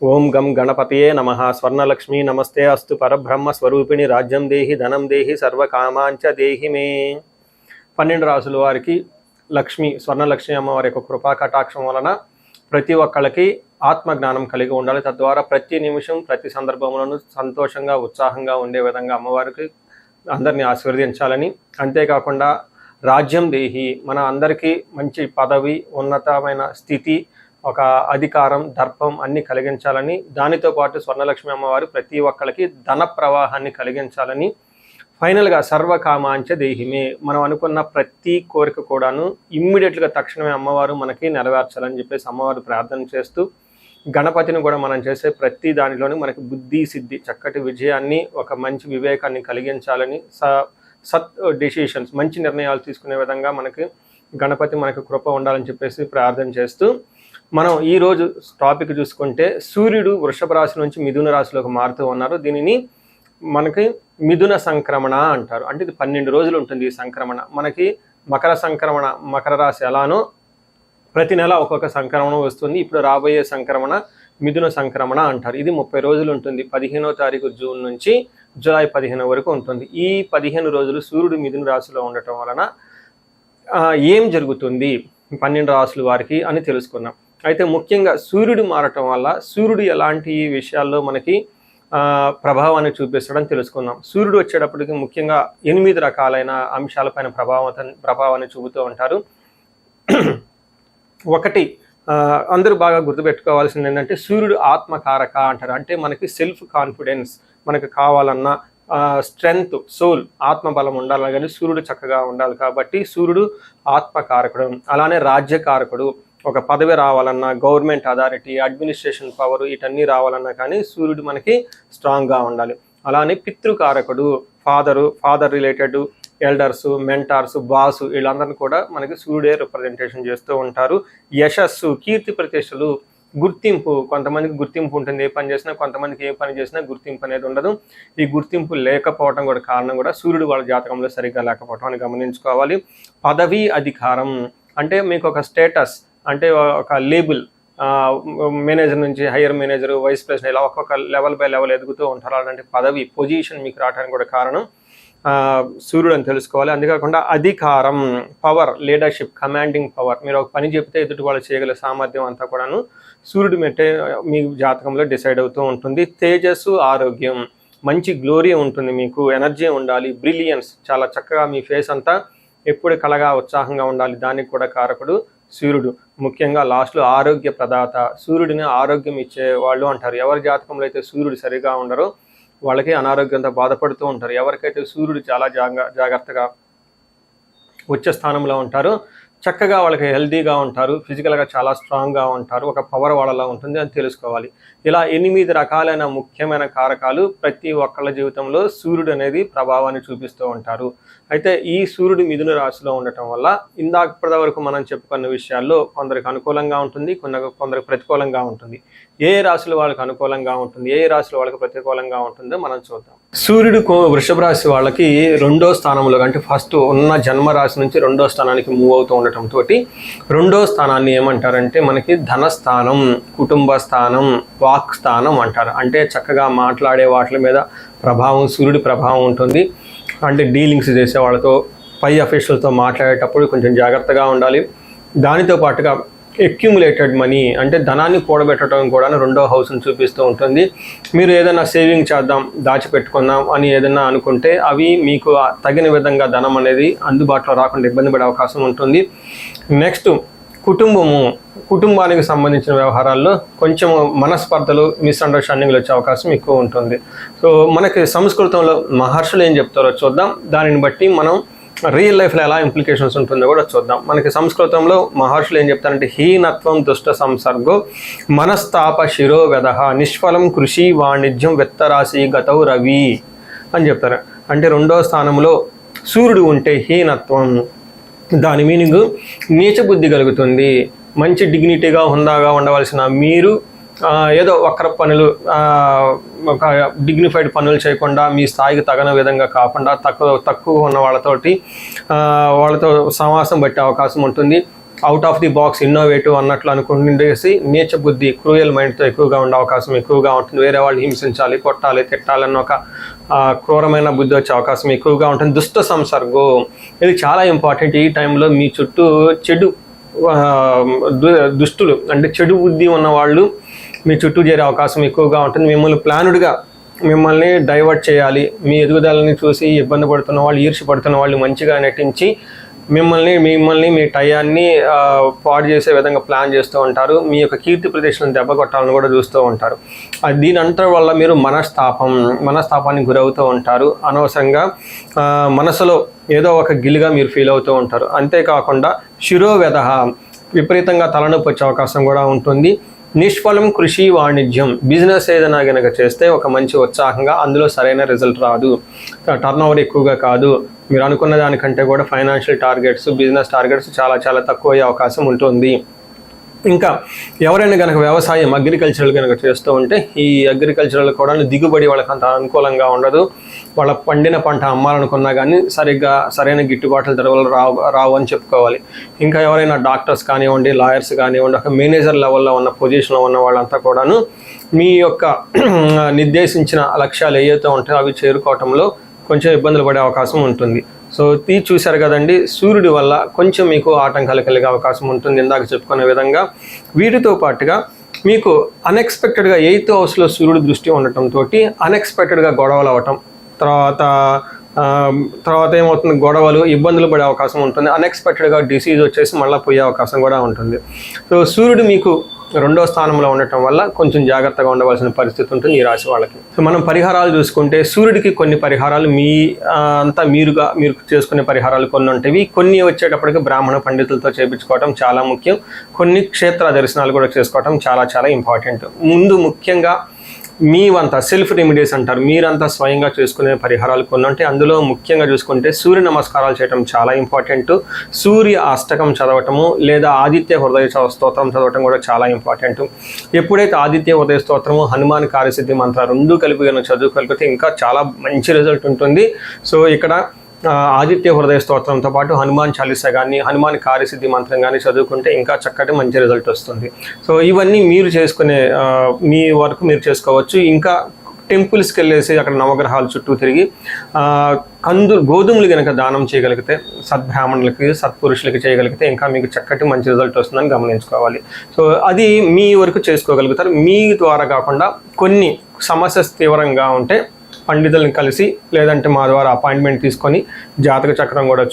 ఓం గం గణపతయే నమః. స్వర్ణలక్ష్మీ నమస్తే అస్తు. పరబ్రహ్మ స్వరూపిణి రాజ్యం దేహి ధనం దేహి సర్వకామాంచ దేహి మే. 12 రాసుల వారికి లక్ష్మి స్వర్ణలక్ష్మి అమ్మవారి యొక్క కృపా కటాక్షం వలన ప్రతి ఒక్కళ్ళకి ఆత్మజ్ఞానం కలిగి ఉండాలి. తద్వారా ప్రతి నిమిషం ప్రతి సందర్భంలోనూ సంతోషంగా ఉత్సాహంగా ఉండే విధంగా అమ్మవారికి అందరినీ ఆశీర్వదించాలని, అంతేకాకుండా రాజ్యం దేహి మన అందరికీ మంచి పదవి, ఉన్నతమైన స్థితి, ఒక అధికారం, దర్పం అన్ని కలిగించాలని, దానితో పాటు స్వర్ణలక్ష్మి అమ్మవారు ప్రతి ఒక్కరికి ధన ప్రవాహాన్ని కలిగించాలని, ఫైనల్గా సర్వకామాంచ దేహిమే మనం అనుకున్న ప్రతి కోరిక కూడాను ఇమ్మీడియట్గా తక్షణమే అమ్మవారు మనకి నెరవేర్చాలని చెప్పేసి అమ్మవారు ప్రార్థన చేస్తూ, గణపతిని కూడా మనం చేసే ప్రతి దానిలోని మనకి బుద్ధి సిద్ధి, చక్కటి విజయాన్ని, ఒక మంచి వివేకాన్ని కలిగించాలని, సత్ డెసిషన్స్ మంచి నిర్ణయాలు తీసుకునే విధంగా మనకి గణపతి మనకు కృప ఉండాలని చెప్పేసి ప్రార్థన చేస్తూ, మనం ఈరోజు టాపిక్ చూసుకుంటే సూర్యుడు వృషభ రాశి నుంచి మిథున రాశిలోకి మారుతూ ఉన్నారు. దీనిని మనకి మిథున సంక్రమణ అంటారు. అంటే ఇది 12 రోజులు ఉంటుంది ఈ సంక్రమణ. మనకి మకర సంక్రమణ, మకర రాశి ఎలానో ప్రతి నెల ఒక్కొక్క సంక్రమణ వస్తుంది. ఇప్పుడు రాబోయే సంక్రమణ మిథున సంక్రమణ అంటారు. ఇది 30 రోజులు ఉంటుంది. 15వ తారీఖు జూన్ నుంచి జూలై 15 వరకు ఉంటుంది. ఈ 15 రోజులు సూర్యుడు మిథున రాశిలో ఉండటం వలన ఏం జరుగుతుంది 12 రాశుల వారికి అని తెలుసుకున్నాం. అయితే ముఖ్యంగా సూర్యుడు మారటం వల్ల సూర్యుడు ఎలాంటి విషయాల్లో మనకి ప్రభావాన్ని చూపిస్తాడని తెలుసుకుందాం. సూర్యుడు వచ్చేటప్పటికి ముఖ్యంగా 8 రకాలైన అంశాలపైన ప్రభావాన్ని చూపుతూ ఉంటారు. ఒకటి అందరూ బాగా గుర్తుపెట్టుకోవాల్సింది ఏంటంటే సూర్యుడు ఆత్మకారక అంటారు. అంటే మనకి సెల్ఫ్ కాన్ఫిడెన్స్, మనకు కావాలన్న స్ట్రెంగ్త్, సోల్, ఆత్మబలం ఉండాలి, కానీ సూర్యుడు చక్కగా ఉండాలి. కాబట్టి సూర్యుడు ఆత్మకారకుడు. అలానే రాజ్యకారకుడు, ఒక పదవి రావాలన్నా, గవర్నమెంట్ అథారిటీ, అడ్మినిస్ట్రేషన్ పవర్, వీటన్నీ రావాలన్నా కానీ సూర్యుడు మనకి స్ట్రాంగ్గా ఉండాలి. అలానే పితృకారకుడు, father related elders, mentors, boss, వీళ్ళందరినీ కూడా మనకి సూర్యుడే రిప్రజెంటేషన్ చేస్తూ ఉంటారు. యశస్సు, కీర్తి ప్రతిష్టలు, గుర్తింపు, కొంతమందికి గుర్తింపు ఉంటుంది ఏ పని చేసినా, కొంతమందికి ఏ పని చేసినా గుర్తింపు అనేది ఉండదు. ఈ గుర్తింపు లేకపోవడం కూడా కారణం కూడా సూర్యుడు వాళ్ళ జాతకంలో సరిగ్గా లేకపోవడం అని గమనించుకోవాలి. పదవి, అధికారం అంటే మీకు ఒక స్టేటస్, అంటే ఒక లేబుల్, మేనేజర్ నుంచి హైయర్ మేనేజర్, వైస్ ప్రెసిడెంట్, ఇలా ఒక్కొక్క లెవెల్ బై లెవెల్ ఎదుగుతూ ఉంటారు. అలాంటి పదవి, పొజిషన్ మీకు రావడానికి కూడా కారణం సూర్యుడు అని తెలుసుకోవాలి. అంతేకాకుండా అధికారం, పవర్, లీడర్షిప్, కమాండింగ్ పవర్, మీరు ఒక పని చెప్తే ఎదుటి వాళ్ళు చేయగల సామర్థ్యం అంతా కూడాను సూర్యుడు మెట్టే మీ జాతకంలో డిసైడ్ అవుతూ ఉంటుంది. తేజస్సు, ఆరోగ్యం, మంచి గ్లోరీ ఉంటుంది, మీకు ఎనర్జీ ఉండాలి, బ్రిలియన్స్, చాలా చక్కగా మీ ఫేస్ అంతా ఎప్పుడు కలగా ఉత్సాహంగా ఉండాలి, దానికి కూడా కారకుడు సూర్యుడు. ముఖ్యంగా లాస్ట్లో ఆరోగ్య ప్రదాత, సూర్యుడిని ఆరోగ్యం ఇచ్చే వాళ్ళు అంటారు. ఎవరి జాతకంలో అయితే సూర్యుడు సరిగా ఉండరో వాళ్ళకి అనారోగ్యంతో బాధపడుతూ ఉంటారు. ఎవరికైతే సూర్యుడు చాలా జాగ్రత్తగా ఉచ్చ స్థానంలో ఉంటారో చక్కగా వాళ్ళకి హెల్తీగా ఉంటారు, ఫిజికల్గా చాలా స్ట్రాంగ్గా ఉంటారు, ఒక పవర్ వాళ్ళలా ఉంటుంది అని తెలుసుకోవాలి. ఇలా 8 రకాలైన ముఖ్యమైన కారకాలు ప్రతి ఒక్కళ్ళ జీవితంలో సూర్యుడు అనేది ప్రభావాన్ని చూపిస్తూ ఉంటారు. అయితే ఈ సూర్యుడు మిథున రాశిలో ఉండటం వల్ల ఇందాక వరకు మనం చెప్పుకున్న విషయాల్లో కొందరికి అనుకూలంగా ఉంటుంది, కొందరికి ప్రతికూలంగా ఉంటుంది. ఏ రాశుల వాళ్ళకి అనుకూలంగా ఉంటుంది, ఏ రాశుల వాళ్ళకి ప్రతికూలంగా ఉంటుందో మనం చూద్దాం. సూర్యుడు వృషభ రాశి వాళ్ళకి 2వ స్థానంలో, అంటే ఫస్ట్ ఉన్న జన్మ రాశి నుంచి 2వ స్థానానికి మూవ్ అవుతూ ఉండటంతో 2వ స్థానాన్ని ఏమంటారంటే మనకి ధనస్థానం, కుటుంబ స్థానం, వాక్ స్థానం అంటారు. అంటే చక్కగా మాట్లాడే వాటి మీద ప్రభావం, సూర్యుడి ప్రభావం ఉంటుంది. అంటే డీలింగ్స్ చేసే వాళ్ళతో, పై అఫీషియల్తో మాట్లాడేటప్పుడు కొంచెం జాగ్రత్తగా ఉండాలి. దానితో పాటుగా అక్యుములేటెడ్ మనీ, అంటే ధనాన్ని కూడబెట్టడం కూడా 2వ హౌస్ని చూపిస్తూ ఉంటుంది. మీరు ఏదైనా సేవింగ్ చేద్దాం, దాచిపెట్టుకుందాం అని ఏదైనా అనుకుంటే అవి మీకు తగిన విధంగా ధనం అనేది అందుబాటులో రాకుండా ఇబ్బంది పడే అవకాశం ఉంటుంది. నెక్స్ట్ కుటుంబానికి సంబంధించిన వ్యవహారాల్లో కొంచెం మనస్పర్ధలు, మిస్అండర్స్టాండింగ్లు వచ్చే అవకాశం ఎక్కువ ఉంటుంది. సో మనకి సంస్కృతంలో మహర్షులు ఏం చెప్తారో చూద్దాం. దానిని బట్టి మనం రియల్ లైఫ్లో ఎలా ఇంప్లికేషన్స్ ఉంటుందో కూడా చూద్దాం. మనకి సంస్కృతంలో మహర్షులు ఏం చెప్తారంటే హీనత్వం దుష్ట సంసర్గో మనస్తాప శిరోవెద నిష్ఫలం కృషి వాణిజ్యం వెత్తరాశి గతౌ రవి అని చెప్తారు. అంటే 2వ స్థానంలో సూర్యుడు ఉంటే హీనత్వం, దాని మీనింగ్ నీచ బుద్ధి కలుగుతుంది. మంచి డిగ్నిటీగా హుందాగా ఉండవలసిన మీరు ఏదో వక్ర పనులు, ఒక డిగ్నిఫైడ్ పనులు చేయకుండా, మీ స్థాయికి తగిన విధంగా కాకుండా తక్కువ ఉన్న వాళ్ళతో సమాసం పట్టే అవకాశం ఉంటుంది. Out of the box innovative అన్నట్లు అనుకుంటుండేసి నీచ బుద్ధి క్రూయల్ మైండ్తో ఎక్కువగా ఉండే అవకాశం ఎక్కువగా ఉంటుంది. వేరే వాళ్ళు హింసించాలి, కొట్టాలి, తిట్టాలన్న ఒక క్రూరమైన బుద్ధి వచ్చే అవకాశం ఎక్కువగా ఉంటుంది. దుష్ట సంసర్గం ఇది చాలా ఇంపార్టెంట్. ఈ టైంలో మీ చుట్టూ చెడు దుష్టులు అంటే చెడు బుద్ధి ఉన్న వాళ్ళు మీ చుట్టూ చేరే అవకాశం ఎక్కువగా ఉంటుంది. మిమ్మల్ని ప్లానుడ్గా మిమ్మల్ని డైవర్ట్ చేయాలి, మీ ఎదుగుదలని చూసి ఇబ్బంది పడుతున్న వాళ్ళు, ఈర్ష్య పడుతున్న వాళ్ళు మంచిగా నటించి మిమ్మల్ని మీ టయాన్ని పాడు చేసే విధంగా ప్లాన్ చేస్తూ ఉంటారు. మీ యొక్క కీర్తి ప్రదేశాలను దెబ్బ కొట్టాలని కూడా చూస్తూ ఉంటారు. దీని అంతటి వల్ల మీరు మనస్తాపానికి గురవుతూ ఉంటారు. అనవసరంగా మనసులో ఏదో ఒక గిలిగా మీరు ఫీల్ అవుతూ ఉంటారు. అంతేకాకుండా శిరోవ్యధ విపరీతంగా తలనొప్పి వచ్చే అవకాశం కూడా ఉంటుంది. నిష్ఫలం కృషి వాణిజ్యం బిజినెస్ ఏదైనా కనుక చేస్తే ఒక మంచి ఉత్సాహంగా అందులో సరైన రిజల్ట్ రాదు, టర్న్ ఓవర్ ఎక్కువగా కాదు. మీరు అనుకున్న దానికంటే కూడా ఫైనాన్షియల్ టార్గెట్స్, బిజినెస్ టార్గెట్స్ చాలా చాలా తక్కువ అయ్యే అవకాశం ఉంటుంది. ఇంకా ఎవరైనా కనుక వ్యవసాయం అగ్రికల్చరల్ కనుక చేస్తూ ఉంటే ఈ అగ్రికల్చరల్ కూడా దిగుబడి వాళ్ళకి అంత అనుకూలంగా ఉండదు. వాళ్ళ పండిన పంట అమ్మాలనుకున్నా కానీ సరైన గిట్టుబాట్ల ధరలు రావు అని చెప్పుకోవాలి. ఇంకా ఎవరైనా డాక్టర్స్ కానివ్వండి, లాయర్స్ కానివ్వండి, ఒక మేనేజర్ లెవెల్లో ఉన్న పొజిషన్లో ఉన్న వాళ్ళంతా కూడాను మీ యొక్క నిర్దేశించిన లక్ష్యాలు ఏవైతే ఉంటాయో అవి చేరుకోవటంలో కొంచెం ఇబ్బందులు పడే అవకాశం ఉంటుంది. సో చూశారు కదండి, సూర్యుడి వల్ల కొంచెం మీకు ఆటంకాలు కలిగే అవకాశం ఉంటుంది ఇందాక చెప్పుకునే విధంగా. వీటితో పాటుగా మీకు అన్ఎక్స్పెక్టెడ్గా 8th హౌస్లో సూర్యుడి దృష్టి ఉండటంతో అన్ఎక్స్పెక్టెడ్గా గొడవలు అవటం, తర్వాత ఏమవుతుంది, గొడవలు ఇబ్బందులు పడే అవకాశం ఉంటుంది. అన్ఎక్స్పెక్టెడ్గా డిసీజ్ వచ్చేసి మళ్ళీ పోయే అవకాశం కూడా ఉంటుంది. సో సూర్యుడు మీకు 2వ స్థానంలో ఉండటం వల్ల కొంచెం జాగ్రత్తగా ఉండవలసిన పరిస్థితి ఉంటుంది ఈ రాశి వాళ్ళకి. సో మనం పరిహారాలు చూసుకుంటే సూర్యుడికి కొన్ని పరిహారాలు మీరు చేసుకునే పరిహారాలు కొన్ని ఉంటాయి. కొన్ని వచ్చేటప్పటికి బ్రాహ్మణ పండితులతో చేయించుకోవడం చాలా ముఖ్యం. కొన్ని క్షేత్ర దర్శనాలు కూడా చేసుకోవడం చాలా చాలా ఇంపార్టెంట్. ముందు ముఖ్యంగా మీవంతా సెల్ఫ్ రెమెడీస్ అంటారు, మీరంతా స్వయంగా చేసుకునే పరిహారాలు కొన్ని ఉంటాయి. అందులో ముఖ్యంగా చూసుకుంటే సూర్య నమస్కారాలు చేయడం చాలా ఇంపార్టెంట్. సూర్య అష్టకం చదవటము లేదా ఆదిత్య హృదయ స్తోత్రం చదవటం కూడా చాలా ఇంపార్టెంట్. ఎప్పుడైతే ఆదిత్య హృదయ స్తోత్రము, హనుమాన్ కార్యసిద్ధి మంత్ర రెండు కలిపి చదువుకోగలిగితే ఇంకా చాలా మంచి రిజల్ట్ ఉంటుంది. సో ఇక్కడ ఆదిత్య హృదయ స్తోత్రంతో పాటు హనుమాన్ చాలీసా కానీ, హనుమాన్ కార్యసిద్ధి మంత్రం కానీ చదువుకుంటే ఇంకా చక్కటి మంచి రిజల్ట్ వస్తుంది. సో ఇవన్నీ మీరు చేసుకునే మీ వరకు మీరు చేసుకోవచ్చు. ఇంకా టెంపుల్స్కి వెళ్ళేసి అక్కడ నవగ్రహాల చుట్టూ తిరిగి గోధుమలు కనుక దానం చేయగలిగితే, సద్బ్రాహ్మణులకి సత్పురుషులకి చేయగలిగితే ఇంకా మీకు చక్కటి మంచి రిజల్ట్ వస్తుందని గమనించుకోవాలి. సో అది మీ వరకు చేసుకోగలుగుతారు. మీ ద్వారా కాకుండా కొన్ని సమస్య తీవ్రంగా ఉంటే పండితులను కలిసి లేదంటే మా ద్వారా అపాయింట్మెంట్ తీసుకొని జాతక చక్రం కూడా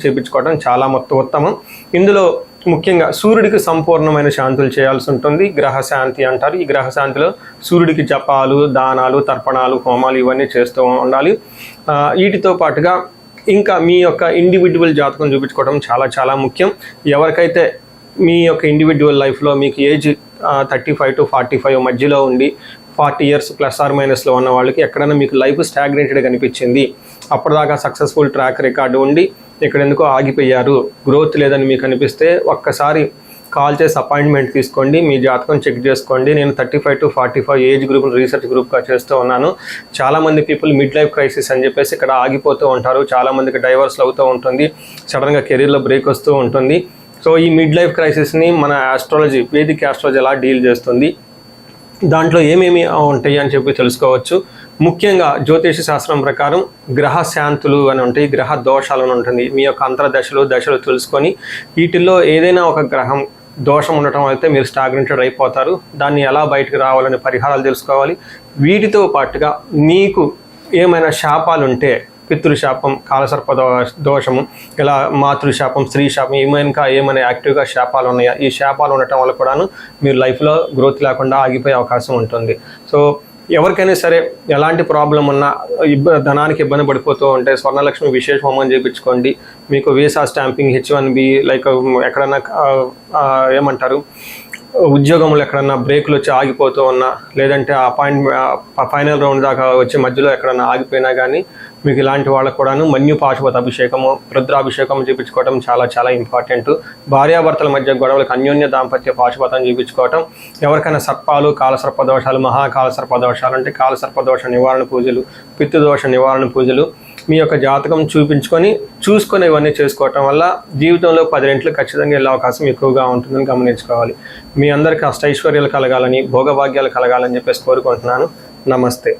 చేయించుకోవడం చాలా ఉత్తమం. ఇందులో ముఖ్యంగా సూర్యుడికి సంపూర్ణమైన శాంతులు చేయాల్సి ఉంటుంది. గ్రహ శాంతి అంటారు. ఈ గ్రహ శాంతిలో సూర్యుడికి జపాలు, దానాలు, తర్పణాలు, హోమాలు ఇవన్నీ చేస్తూ ఉండాలి. వీటితో పాటుగా ఇంకా మీ యొక్క ఇండివిజువల్ జాతకం చూపించుకోవడం చాలా చాలా ముఖ్యం. ఎవరికైతే మీ యొక్క ఇండివిజువల్ లైఫ్లో మీకు ఏజ్ 35 to 45 మధ్యలో ఉండి 40 years +or- ఉన్న వాళ్ళకి ఎక్కడైనా మీకు లైఫ్ స్టాగ్నేటెడ్ కనిపించింది, అప్పటిదాకా సక్సెస్ఫుల్ ట్రాక్ రికార్డు ఉండి ఇక్కడ ఎందుకో ఆగిపోయారు, గ్రోత్ లేదని మీకు అనిపిస్తే ఒక్కసారి కాల్ చేసి అపాయింట్మెంట్ తీసుకోండి, మీ జాతకం చెక్ చేసుకోండి. నేను 35 to 45 ఏజ్ గ్రూప్ రీసెర్చ్ గ్రూప్గా చేస్తూ ఉన్నాను. చాలామంది పీపుల్ మిడ్ లైఫ్ క్రైసిస్ అని చెప్పేసి ఇక్కడ ఆగిపోతూ ఉంటారు. చాలామందికి డైవర్స్లు అవుతూ ఉంటుంది, సడన్గా కెరీర్లో బ్రేక్ వస్తూ ఉంటుంది. సో ఈ మిడ్ లైఫ్ క్రైసిస్ని మన ఆస్ట్రాలజీ, వేదిక్ ఆస్ట్రాలజీ ఎలా డీల్ చేస్తుంది, దాంట్లో ఏమేమి ఉంటాయి అని చెప్పి తెలుసుకోవచ్చు. ముఖ్యంగా జ్యోతిష శాస్త్రం ప్రకారం గ్రహ శాంతులు అని ఉంటాయి, గ్రహ దోషాలు అని ఉంటుంది. మీ యొక్క అంతర్దశలు దశలు తెలుసుకొని వీటిల్లో ఏదైనా ఒక గ్రహం దోషం ఉండటం అయితే మీరు స్టాగ్నెంటెడ్ అయిపోతారు. దాన్ని ఎలా బయటకు రావాలనే పరిహారాలు తెలుసుకోవాలి. వీటితో పాటుగా మీకు ఏమైనా శాపాలు ఉంటే, పితృశాపం, కాలసర్ప దోషము, ఇలా మాతృశాపం, స్త్రీ శాపం, ఏమైనా యాక్టివ్గా శాపాలు ఉన్నాయా, ఈ శాపాలు ఉండటం వల్ల కూడాను మీరు లైఫ్లో గ్రోత్ లేకుండా ఆగిపోయే అవకాశం ఉంటుంది. సో ఎవరికైనా సరే ఎలాంటి ప్రాబ్లం ఉన్నా, ధనానికి ఇబ్బంది పడిపోతూ ఉంటే స్వర్ణలక్ష్మి విశేష హోమం చేయించుకోండి. మీకు వీసా స్టాంపింగ్, H1B, లైక్ ఎక్కడన్నా ఏమంటారు ఉద్యోగంలో ఎక్కడన్నా బ్రేకులు వచ్చి ఆగిపోతూ ఉన్నా, లేదంటే ఫైనల్ రౌండ్ దాకా వచ్చే మధ్యలో ఎక్కడన్నా ఆగిపోయినా కానీ మీకు ఇలాంటి వాళ్ళకు కూడాను మన్యు పాశుపత అభిషేకము, రుద్రాభిషేకం చేయించుకోవడం చాలా చాలా ఇంపార్టెంట్. భార్యాభర్తల మధ్య గొడవలకు అన్యోన్య దాంపత్య పాశుపతం చేయించుకోవటం. ఎవరికైనా సర్పాలు, కాలసర్ప దోషాలు, మహాకాలసర్ప దోషాలు అంటే కాలసర్ప దోష నివారణ పూజలు, పితృదోష నివారణ పూజలు, మీ యొక్క జాతకం చూసుకొని ఇవన్నీ చేసుకోవటం వల్ల జీవితంలో 10 రెట్లు ఖచ్చితంగా వెళ్ళే అవకాశం ఎక్కువగా ఉంటుందని గమనించుకోవాలి. మీ అందరికీ అష్టైశ్వర్యాలు కలగాలని, భోగభాగ్యాలు కలగాలని చెప్పేసి కోరుకుంటున్నాను. నమస్తే.